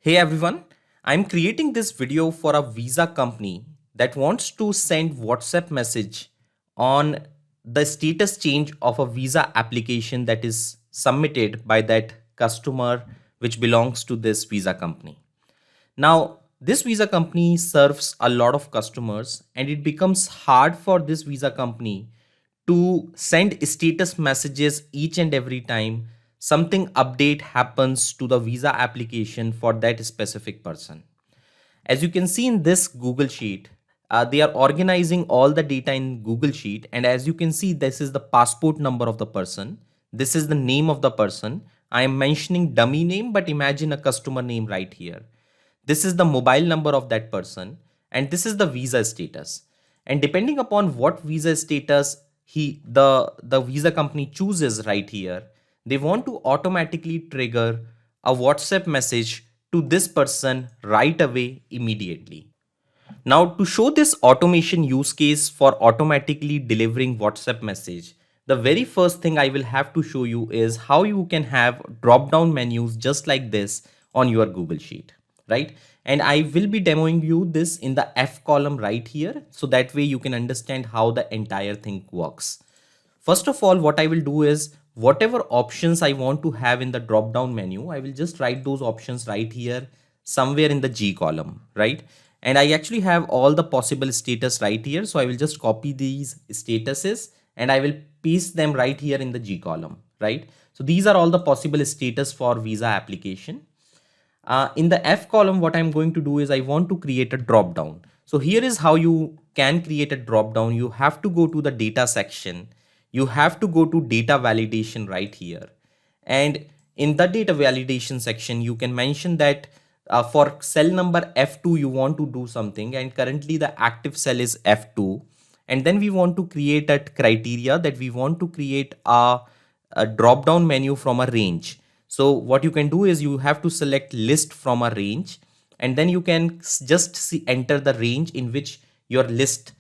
Hey everyone, I'm creating this video for a visa company that wants to send WhatsApp message on the status change of a visa application that is submitted by that customer which belongs to this visa company. Now, this visa company serves a lot of customers and it becomes hard for this visa company to send status messages each and every time something update happens to the visa application for that specific person. As you can see in this Google Sheet, they are organizing all the data in Google Sheet. And as you can see, this is the passport number of the person. This is the name of the person. I am mentioning dummy name, but imagine a customer name right here. This is the mobile number of that person. And this is the visa status. And depending upon what visa status the visa company chooses right here, they want to automatically trigger a WhatsApp message to this person right away immediately. Now, to show this automation use case for automatically delivering WhatsApp message, the very first thing I will have to show you is how you can have drop down menus just like this on your Google Sheet, right? And I will be demoing you this in the F column right here, so that way you can understand how the entire thing works. First of all, what I will do is whatever options I want to have in the drop down menu, I will just write those options right here somewhere in the G column, right? And I actually have all the possible status right here. So I will just copy these statuses and I will paste them right here in the G column, right? So these are all the possible status for visa application. In the F column, what I'm going to do is I want to create a drop down. So here is how you can create a drop down. You have to go to the data section. You have to go to data validation right here. And in the data validation section, you can mention that for cell number F2, you want to do something. And currently the active cell is F2. And then we want to create a criteria that we want to create a drop down menu from a range. So what you can do is you have to select list from a range and then you can just enter the range in which your list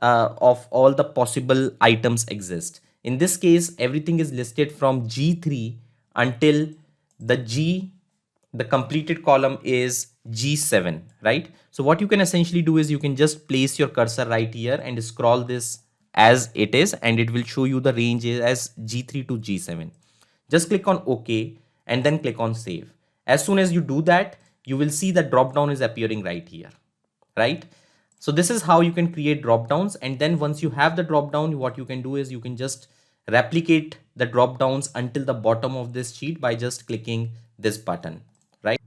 of all the possible items exist. In this case, everything is listed from G3 until the completed column is G7, right? So what you can essentially do is you can just place your cursor right here and scroll this as it is, and it will show you the range as G3 to G7. Just click on OK and then click on save. As soon as you do that, you will see the drop down is appearing right here, right? So this is how you can create drop downs. And then once you have the drop down, what you can do is you can just replicate the drop downs until the bottom of this sheet by just clicking this button, right?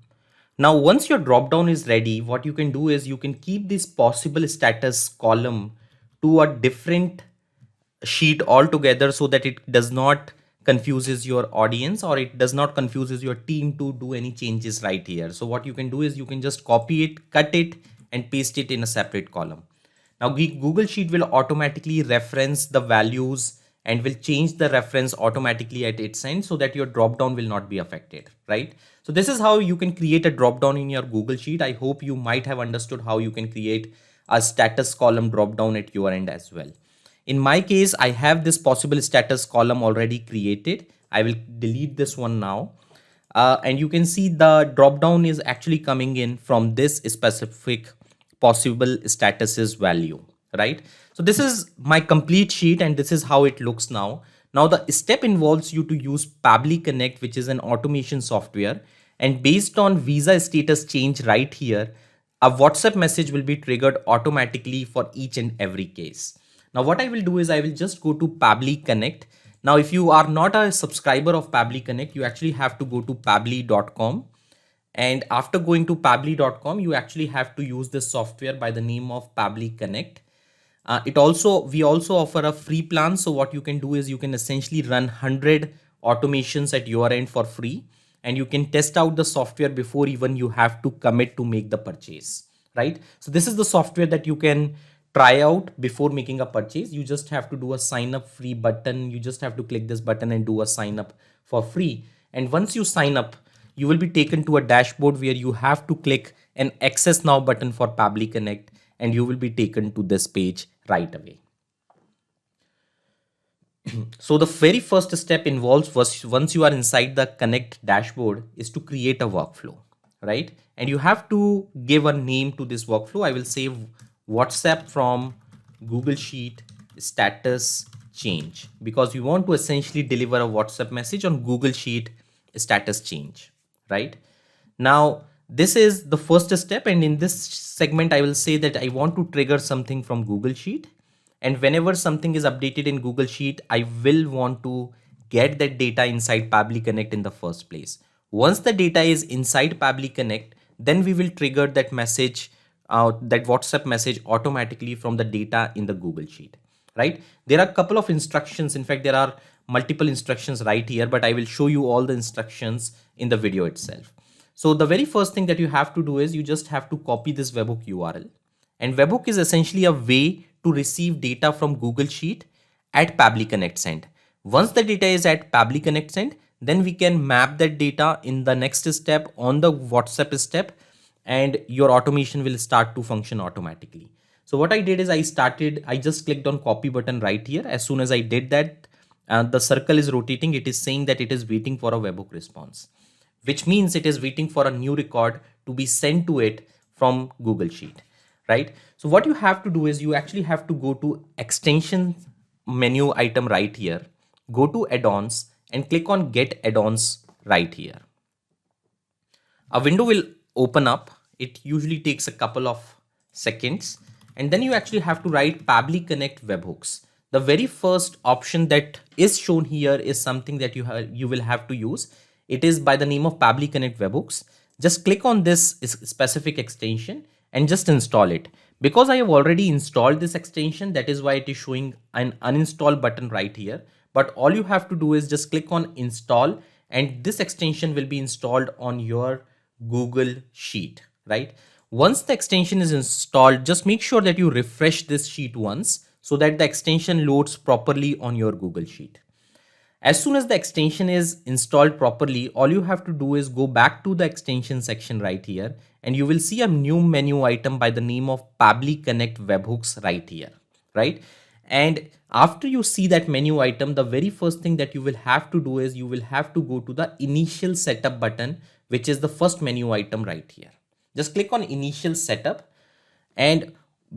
Now, once your drop down is ready, what you can do is you can keep this possible status column to a different sheet altogether so that it does not confuses your audience or it does not confuses your team to do any changes right here. So what you can do is you can just copy it, cut it and paste it in a separate column. Now Google Sheet will automatically reference the values and will change the reference automatically at its end so that your drop down will not be affected, right? So this is how you can create a drop down in your Google Sheet. I hope you might have understood how you can create a status column drop down at your end as well. In my case, I have this possible status column already created. I will delete this one now. And you can see the drop down is actually coming in from this specific possible statuses value, right? So this is my complete sheet and this is how it looks now. Now the step involves you to use Pabbly Connect, which is an automation software. And based on visa status change right here, a WhatsApp message will be triggered automatically for each and every case. Now what I will do is I will just go to Pabbly Connect. Now if you are not a subscriber of Pabbly Connect, you actually have to go to pabbly.com. And after going to pabbly.com, you actually have to use this software by the name of Pabbly Connect. We also offer a free plan. So what you can do is you can essentially run 100 automations at your end for free. And you can test out the software before even you have to commit to make the purchase, right? So this is the software that you can try out before making a purchase. You just have to do a sign up free button. You just have to click this button and do a sign up for free. And once you sign up, you will be taken to a dashboard where you have to click an access now button for Pabbly Connect and you will be taken to this page right away. So the very first step involves once you are inside the Connect dashboard is to create a workflow. right? And you have to give a name to this workflow. I will say WhatsApp from Google Sheet status change, because we want to essentially deliver a WhatsApp message on Google Sheet status change, right? Now, this is the first step. And in this segment, I will say that I want to trigger something from Google Sheet. And whenever something is updated in Google Sheet, I will want to get that data inside Pabbly Connect in the first place. Once the data is inside Pabbly Connect, then we will trigger that message, that WhatsApp message automatically from the data in the Google Sheet, right? There are a couple of instructions. In fact, there are multiple instructions right here, but I will show you all the instructions in the video itself. So the very first thing that you have to do is you just have to copy this webhook URL. And webhook is essentially a way to receive data from Google Sheet at Pabbly Connect Send. Once the data is at Pabbly Connect Send, then we can map that data in the next step on the WhatsApp step, and your automation will start to function automatically. So what I did is I just clicked on copy button right here. As soon as I did that, the circle is rotating. It is saying that it is waiting for a webhook response, which means it is waiting for a new record to be sent to it from Google Sheet, right? So what you have to do is you actually have to go to extension menu item right here, go to add-ons and click on get add-ons right here. A window will open up. It usually takes a couple of seconds, and then you actually have to write Pabbly Connect webhooks. The very first option that is shown here is something that you will have to use. It is by the name of Pabbly Connect webhooks. Just click on this specific extension and just install it. Because I have already installed this extension, that is why it is showing an uninstall button right here. But all you have to do is just click on install, and this extension will be installed on your Google Sheet, right? Once the extension is installed, just make sure that you refresh this sheet once so that the extension loads properly on your Google Sheet. As soon as the extension is installed properly, all you have to do is go back to the extension section right here, and you will see a new menu item by the name of Pabbly Connect webhooks right here, right? And after you see that menu item, the very first thing that you will have to do is you will have to go to the initial setup button, which is the first menu item right here. Just click on initial setup, and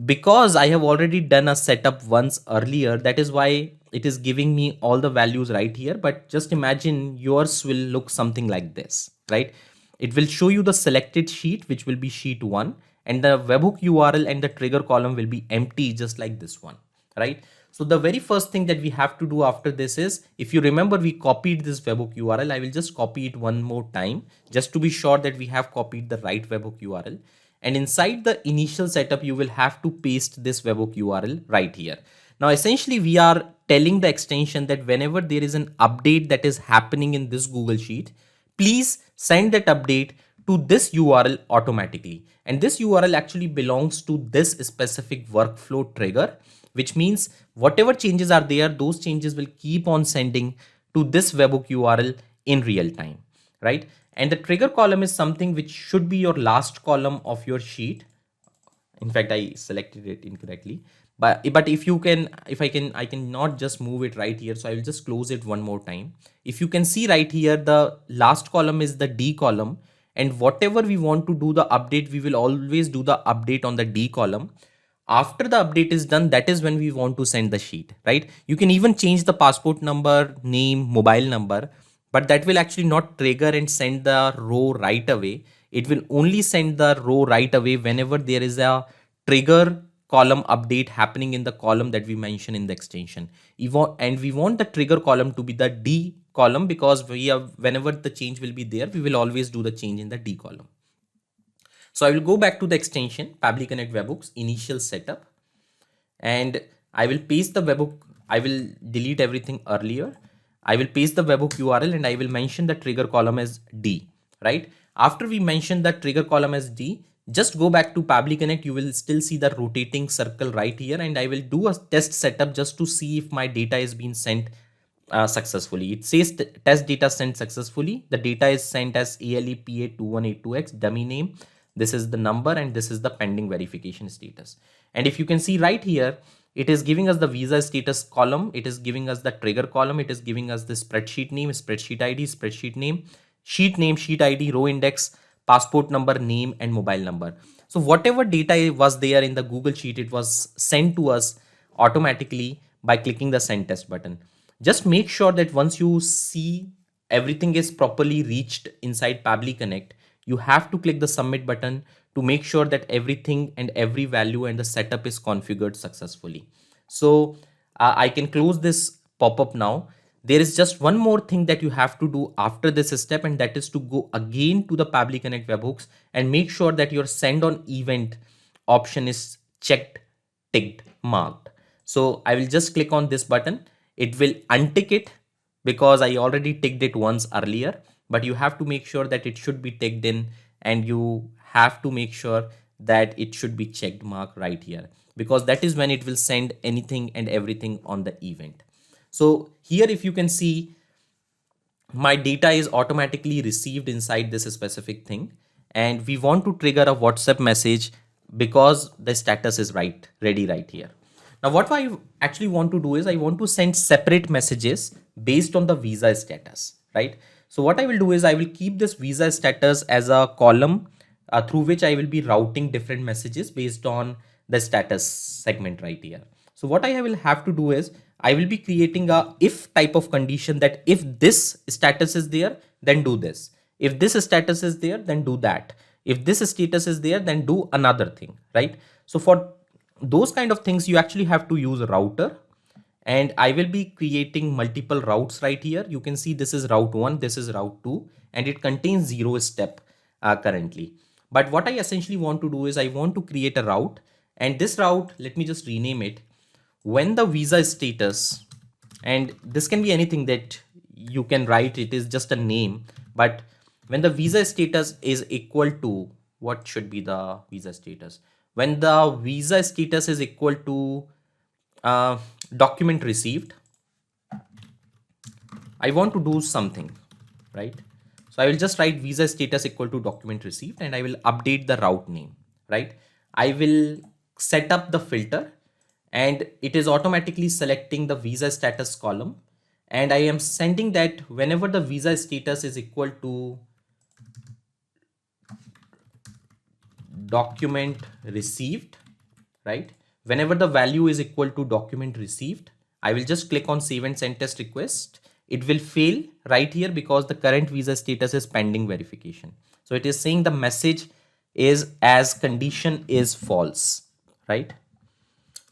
because I have already done a setup once earlier, that is why it is giving me all the values right here. But just imagine yours will look something like this, right? It will show you the selected sheet, which will be sheet 1, and the webhook URL and the trigger column will be empty, just like this one, right? So the very first thing that we have to do after this is, if you remember, we copied this webhook URL. I will just copy it one more time just to be sure that we have copied the right webhook URL. And inside the initial setup, you will have to paste this webhook URL right here. Now, essentially, we are telling the extension that whenever there is an update that is happening in this Google Sheet, please send that update to this URL automatically. And this URL actually belongs to this specific workflow trigger, which means whatever changes are there, those changes will keep on sending to this webhook URL in real time, right? And the trigger column is something which should be your last column of your sheet. In fact, I selected it incorrectly, but I cannot just move it right here. So I will just close it one more time. If you can see right here, the last column is the D column, and whatever we want to do the update, we will always do the update on the D column. After the update is done, that is when we want to send the sheet, right? You can even change the passport number, name, mobile number, but that will actually not trigger and send the row right away. It will only send the row right away whenever there is a trigger column update happening in the column that we mentioned in the extension. And we want the trigger column to be the D column, because whenever the change will be there, we will always do the change in the D column. So I will go back to the extension, Pabbly Connect webhooks, initial setup, and I will paste the webhook. I will delete everything earlier. I will paste the webhook URL and I will mention the trigger column as D, right? After we mention the trigger column as D, just go back to Pabbly Connect. You will still see the rotating circle right here, and I will do a test setup just to see if my data is being sent successfully. It says test data sent successfully. The data is sent as ALEPA2182X dummy name. This is the number and this is the pending verification status. And if you can see right here, it is giving us the visa status column. It is giving us the trigger column. It is giving us the spreadsheet name, spreadsheet ID, spreadsheet name, sheet ID, row index, passport number, name, and mobile number. So whatever data was there in the Google Sheet, it was sent to us automatically by clicking the send test button. Just make sure that once you see everything is properly reached inside Pabbly Connect, you have to click the submit button to make sure that everything and every value and the setup is configured successfully. So I can close this pop-up now. There is just one more thing that you have to do after this step, and that is to go again to the Pabbly Connect webhooks and make sure that your send on event option is checked, ticked, marked. So I will just click on this button. It will untick it because I already ticked it once earlier, but you have to make sure that it should be ticked in, and you have to make sure that it should be checked mark right here, because that is when it will send anything and everything on the event. So here, if you can see, my data is automatically received inside this specific thing, and we want to trigger a WhatsApp message because the status is ready right here. Now what I actually want to do is I want to send separate messages based on the visa status, right? So what I will do is I will keep this visa status as a column through which I will be routing different messages based on the status segment right here. So what I will have to do is I will be creating a if type of condition, that if this status is there, then do this. If this status is there, then do that. If this status is there, then do another thing, right? So for those kind of things, you actually have to use a router, and I will be creating multiple routes right here. You can see this is route 1, this is route 2, and it contains 0 step currently. But what I essentially want to do is I want to create a route, and this route, let me just rename it. When the visa status, and this can be anything that you can write, it is just a name, but when the visa status is equal to, what should be the visa status? When the visa status is equal to document received, I want to do something, right? So I will just write visa status equal to document received, and I will update the route name, right? I will set up the filter, and it is automatically selecting the visa status column, and I am sending that whenever the visa status is equal to document received, right? Whenever the value is equal to document received, I will just click on save and send test request. It will fail right here because the current visa status is pending verification. So it is saying the message is as condition is false, right?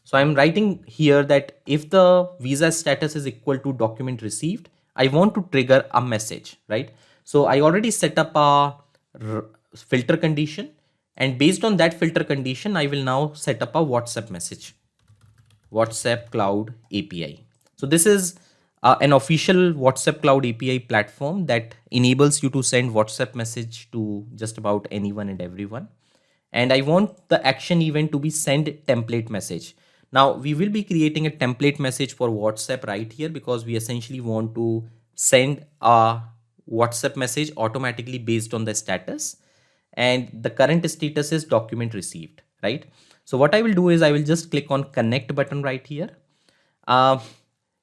So I'm writing here that if the visa status is equal to document received, I want to trigger a message, right? So I already set up a filter condition, and based on that filter condition, I will now set up a WhatsApp message, WhatsApp Cloud API. So this is an official WhatsApp Cloud API platform that enables you to send WhatsApp message to just about anyone and everyone. And I want the action event to be send template message. Now we will be creating a template message for WhatsApp right here, because we essentially want to send a WhatsApp message automatically based on the status, and the current status is document received, right? So what I will do is I will just click on connect button right here.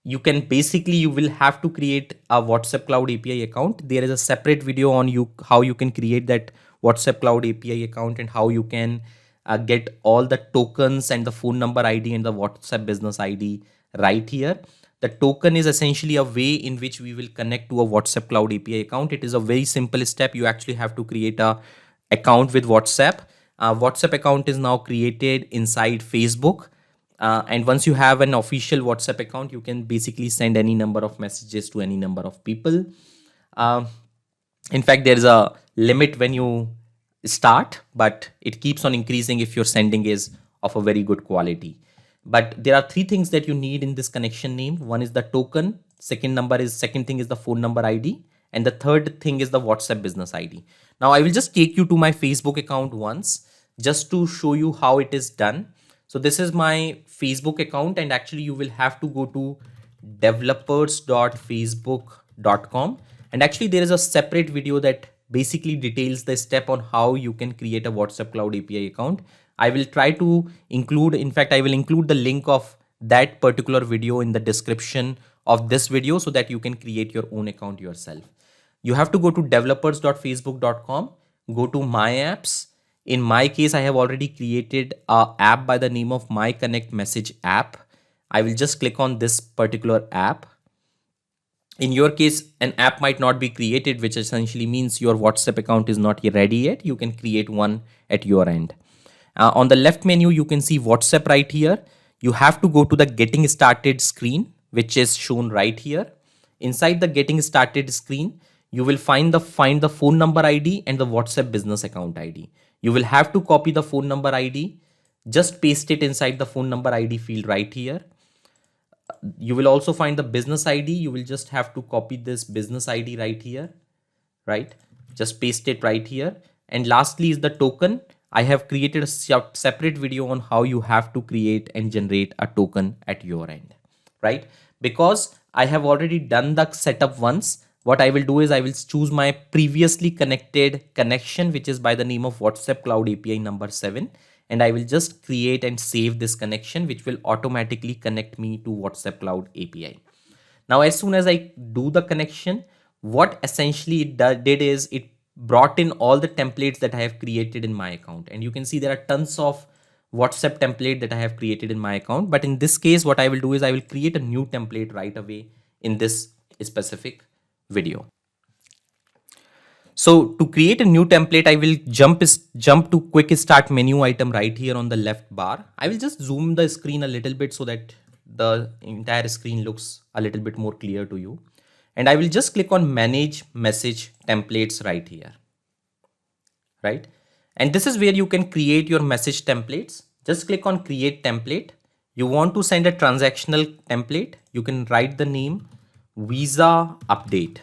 You will have to create a WhatsApp Cloud API account. There is a separate video on how you can create that WhatsApp Cloud API account, and how you can get all the tokens and the phone number ID and the WhatsApp business ID right here. The token is essentially a way in which we will connect to a WhatsApp Cloud API account. It is a very simple step. You actually have to create a account with WhatsApp. WhatsApp account is now created inside Facebook. And once you have an official WhatsApp account, you can basically send any number of messages to any number of people. In fact, there is a limit when you start, but it keeps on increasing if your sending is of a very good quality. But there are 3 things that you need in this connection name. One is the token, second thing is the phone number ID, and the third thing is the WhatsApp business ID. Now I will just take you to my Facebook account once, just to show you how it is done. So this is my Facebook account, and actually you will have to go to developers.facebook.com, and actually there is a separate video that basically details the step on how you can create a WhatsApp Cloud API account. I will try to include, in fact, I will include the link of that particular video in the description of this video so that you can create your own account yourself. You have to go to developers.facebook.com, go to my apps. In my case, I have already created a app by the name of My Connect Message app. I will just click on this particular app. In your case, an app might not be created, which essentially means your WhatsApp account is not ready yet. You can create one at your end. On the left menu, you can see WhatsApp right here. You have to go to the Getting Started screen, which is shown right here. Inside the Getting Started screen, you will find the phone number ID and the WhatsApp business account ID. You will have to copy the phone number ID. Just paste it inside the phone number ID field right here. You will also find the business ID. You will just have to copy this business ID right here, right? Just paste it right here. And lastly is the token. I have created a separate video on how you have to create and generate a token at your end, right? Because I have already done the setup once. What I will do is I will choose my previously connected connection, which is by the name of WhatsApp Cloud API number 7. And I will just create and save this connection, which will automatically connect me to WhatsApp Cloud API. Now, as soon as I do the connection, what essentially it did is it brought in all the templates that I have created in my account. And you can see there are tons of WhatsApp template that I have created in my account. But in this case, what I will do is I will create a new template right away in this specific video. So to create a new template, I will jump to quick start menu item right here on the left bar. I will just zoom the screen a little bit so that the entire screen looks a little bit more clear to you. And I will just click on manage message templates right here, right? And this is where you can create your message templates. Just click on create template. You want to send a transactional template. You can write the name Visa update,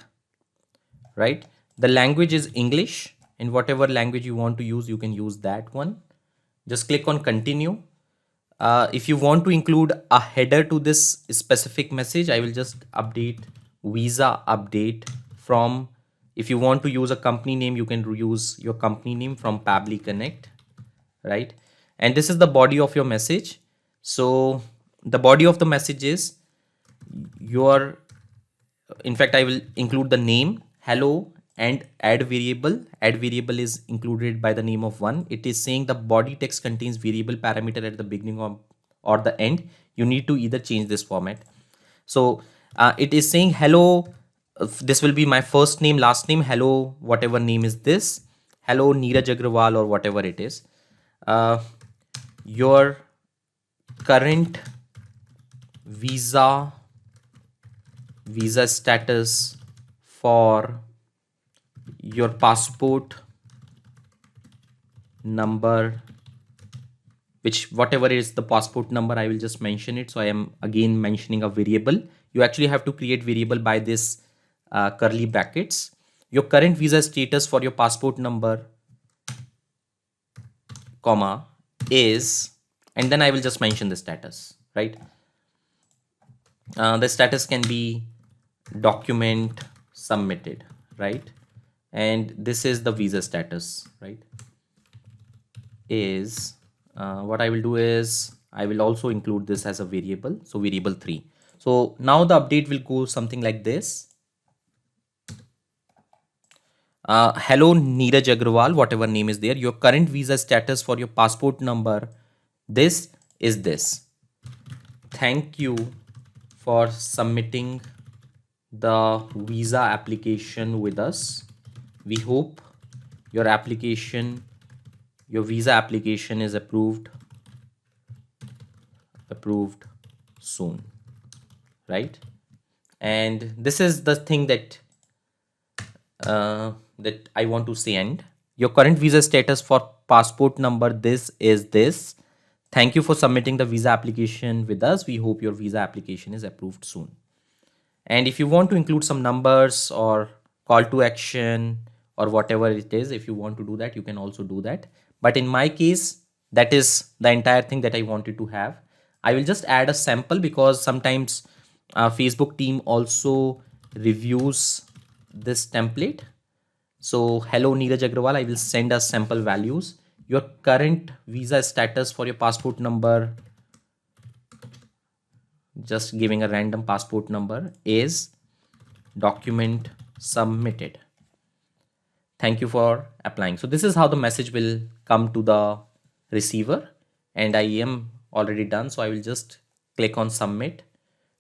right? The language is English, and whatever language you want to use, you can use that one. Just click on continue. If you want to include a header to this specific message, I will just update Visa update from, if you want to use a company name, you can use your company name from Pabbly Connect, right? And this is the body of your message. So the body of the message is your, in fact, I will include the name, hello, and add variable. Add variable is included by the name of 1. It is saying the body text contains variable parameter at the beginning of or the end. You need to either change this format. So it is saying hello. This will be my first name, last name, hello, whatever name is this. Hello, Neeraj Agrawal or whatever it is. Your current visa status for your passport number, which whatever is the passport number, I will just mention it. So I am again mentioning a variable. You actually have to create variable by this curly brackets. Your current visa status for your passport number, comma, is, and then I will just mention the status, right? The status can be document submitted, right? And this is the visa status, right? Is what I will do is I will also include this as a variable. So variable 3. So now the update will go something like this. Hello, Neeraj Agrawal, whatever name is there. Your current visa status for your passport number, this is this. Thank you for submitting the visa application with us. We hope your visa application is approved soon, right? And this is the thing that that I want to send. Your current visa status for passport number, this is this. Thank you for submitting the visa application with us. We hope your visa application is approved soon. And if you want to include some numbers or call to action or whatever it is, if you want to do that, you can also do that. But in my case, that is the entire thing that I wanted to have. I will just add a sample because sometimes Facebook team also reviews this template. So hello, Neeraj Agrawal, I will send us sample values. Your current visa status for your passport number, just giving a random passport number, is document submitted. Thank you for applying. So this is how the message will come to the receiver, and I am already done. So I will just click on submit.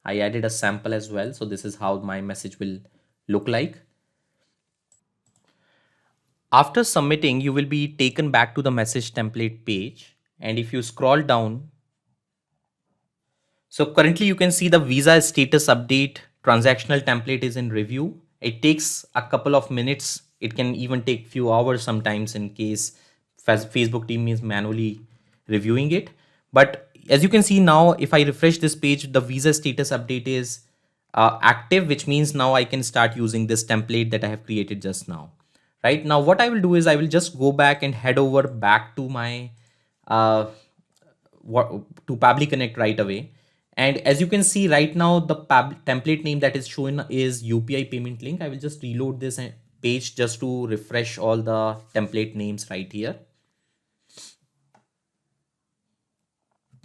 I added a sample as well. So this is how my message will look like. After submitting, you will be taken back to the message template page. And if you scroll down, so currently you can see the Visa status update transactional template is in review. It takes a couple of minutes. It can even take few hours sometimes in case Facebook team is manually reviewing it. But as you can see now, if I refresh this page, the Visa status update is active, which means now I can start using this template that I have created just now. Right now, what I will do is I will just go back and head over back to my uh, to Pabbly Connect right away. And as you can see right now, the template name that is shown is UPI payment link. I will just reload this page just to refresh all the template names right here.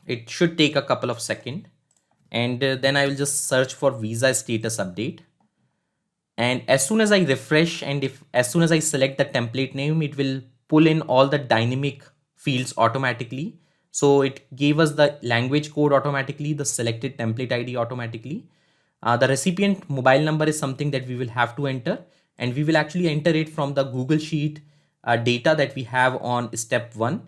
It should take a couple of seconds. And then I will just search for Visa status update. And as soon as I refresh and as soon as I select the template name, it will pull in all the dynamic fields automatically. So it gave us the language code automatically, the selected template ID automatically. The recipient mobile number is something that we will have to enter, and we will actually enter it from the Google Sheet data that we have on step 1.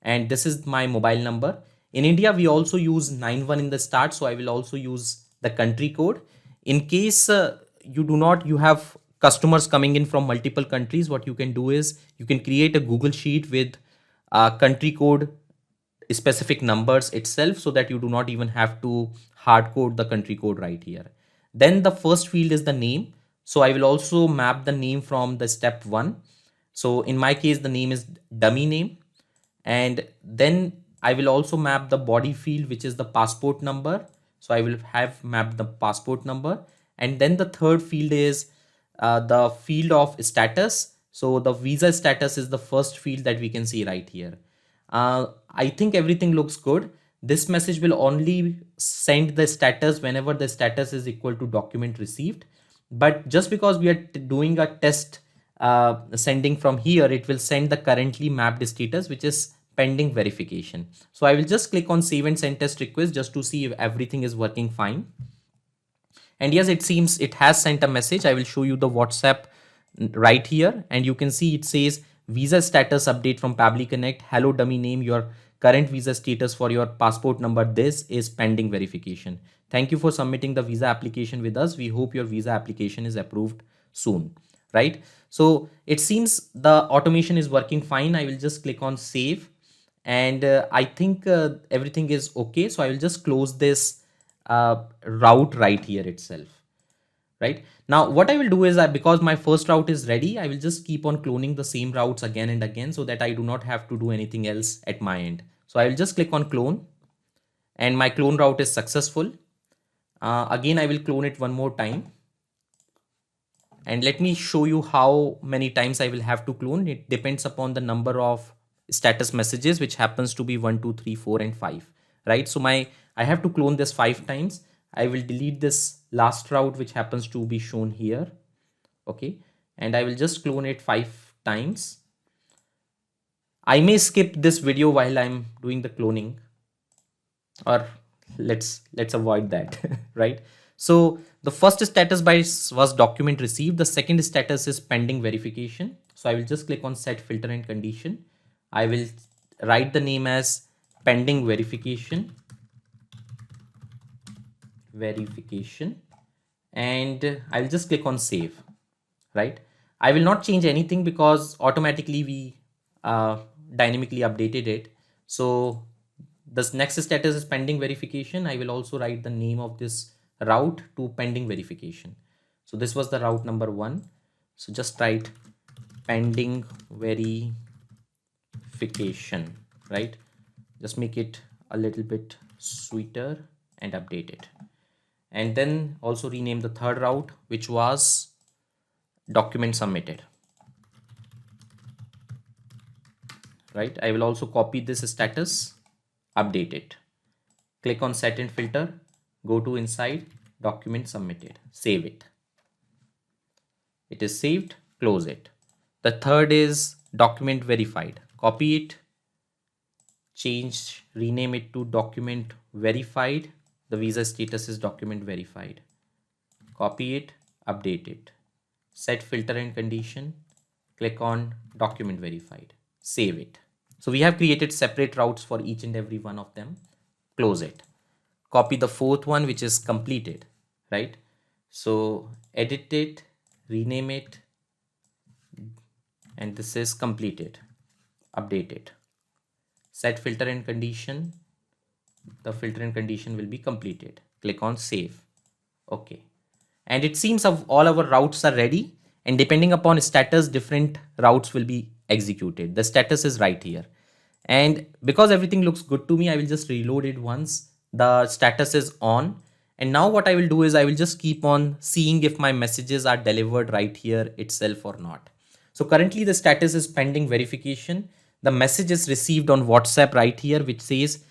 And this is my mobile number. In India, we also use 91 in the start. So I will also use the country code. In case you have customers coming in from multiple countries, what you can do is you can create a Google Sheet with country code specific numbers itself, so that you do not even have to hard code the country code right here. Then the first field is the name. So I will also map the name from the step 1. So in my case, the name is dummy name. And then I will also map the body field, which is the passport number. So I will have mapped the passport number. And then the third field is the field of status. So the visa status is the first field that we can see right here. I think everything looks good. This message will only send the status whenever the status is equal to document received. But just because we are doing a test sending from here, it will send the currently mapped status, which is pending verification. So I will just click on save and send test request just to see if everything is working fine. And yes, it seems it has sent a message. I will show you the WhatsApp right here, and you can see it says visa status update from Pabbly Connect. Hello dummy name, your current visa status for your passport number this is pending verification. Thank you for submitting the visa application with us. We hope your visa application is approved soon. Right? So it seems the automation is working fine. I will just click on save, and I think everything is okay. So I will just close this route right here itself. Right now, what I will do is because my first route is ready, I will just keep on cloning the same routes again and again, so that I do not have to do anything else at my end. So I will just click on clone, and my clone route is successful. Again, I will clone it one more time. And let me show you how many times I will have to clone. It depends upon the number of status messages, which happens to be 1, 2, 3, 4, and 5. Right? So I have to clone this 5 times. I will delete this last route, which happens to be shown here. Okay. And I will just clone it 5 times. I may skip this video while I'm doing the cloning, or let's avoid that. Right? So the first status byte was document received. The second status is pending verification. So I will just click on set filter and condition. I will write the name as pending verification, and I will just click on save. Right? I will not change anything because automatically we dynamically updated it. So this next status is pending verification. I will also write the name of this route to pending verification. So this was the route number 1. So just write pending verification, right? Just make it a little bit sweeter and update it. And then also rename the third route, which was document submitted. Right? I will also copy this status, update it. Click on set and filter, go to inside document submitted, save it. It is saved, close it. The third is document verified. Copy it, change, rename it to document verified. The visa status is document verified. Copy it, update it. Set filter and condition. Click on document verified. Save it. So we have created separate routes for each and every one of them. Close it. Copy the fourth one, which is completed, right? So edit it, rename it, and this is completed. Update it. Set filter and condition. The filter and condition will be completed. Click on save. Okay. And it seems all our routes are ready, and depending upon status, different routes will be executed. The status is right here. And because everything looks good to me, I will just reload it once. The status is on. And now what I will do is I will just keep on seeing if my messages are delivered right here itself or not. So currently the status is pending verification. The message is received on WhatsApp right here, which says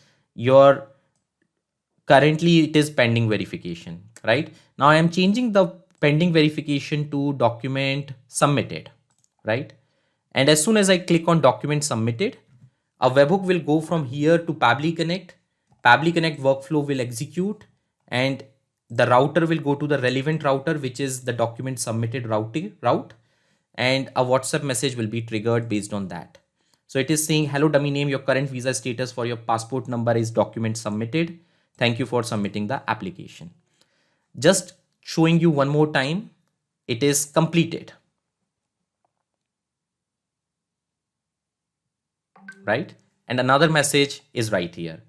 currently it is pending verification, right? Now I am changing the pending verification to document submitted, right? And as soon as I click on document submitted, a webhook will go from here to Pabbly Connect. Pabbly Connect workflow will execute, and the router will go to the relevant router, which is the document submitted route, and a WhatsApp message will be triggered based on that. So it is saying, hello dummy name, your current visa status for your passport number is document submitted. Thank you for submitting the application. Just showing you one more time, it is completed, right? And another message is right here.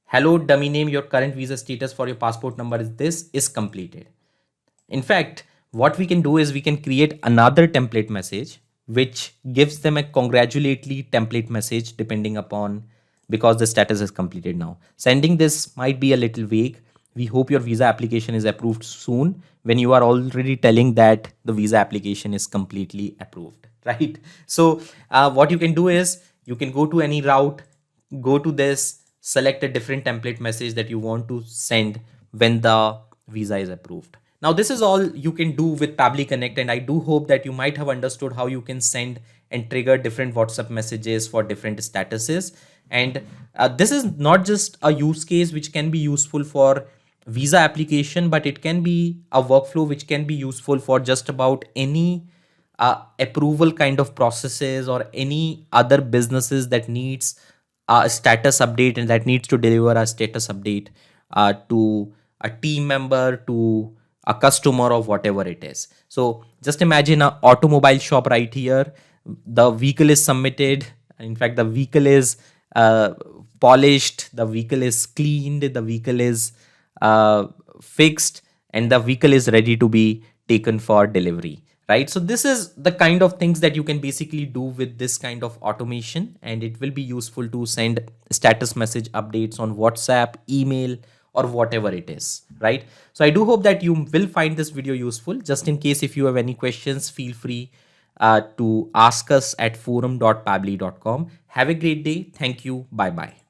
Hello dummy name, your current visa status for your passport number is this, is completed. In fact, what we can do is we can create another template message which gives them a congratulatory template message depending upon, because the status is completed now. Sending this might be a little vague. We hope your visa application is approved soon, when you are already telling that the visa application is completely approved, right? So what you can do is you can go to any route, go to this, select a different template message that you want to send when the visa is approved. Now, this is all you can do with Pabbly Connect, and I do hope that you might have understood how you can send and trigger different WhatsApp messages for different statuses. And this is not just a use case which can be useful for visa application, but it can be a workflow which can be useful for just about any approval kind of processes or any other businesses that needs a status update and that needs to deliver a status update to a team member, to a customer, or whatever it is. So just imagine an automobile shop right here. The vehicle is submitted. In fact, the vehicle is polished, the vehicle is cleaned, the vehicle is fixed, and the vehicle is ready to be taken for delivery, right? So this is the kind of things that you can basically do with this kind of automation, and it will be useful to send status message updates on WhatsApp, email, or whatever it is, right? So I do hope that you will find this video useful. Just in case if you have any questions, feel free to ask us at forum.pabbly.com. Have a great day. Thank you. Bye bye.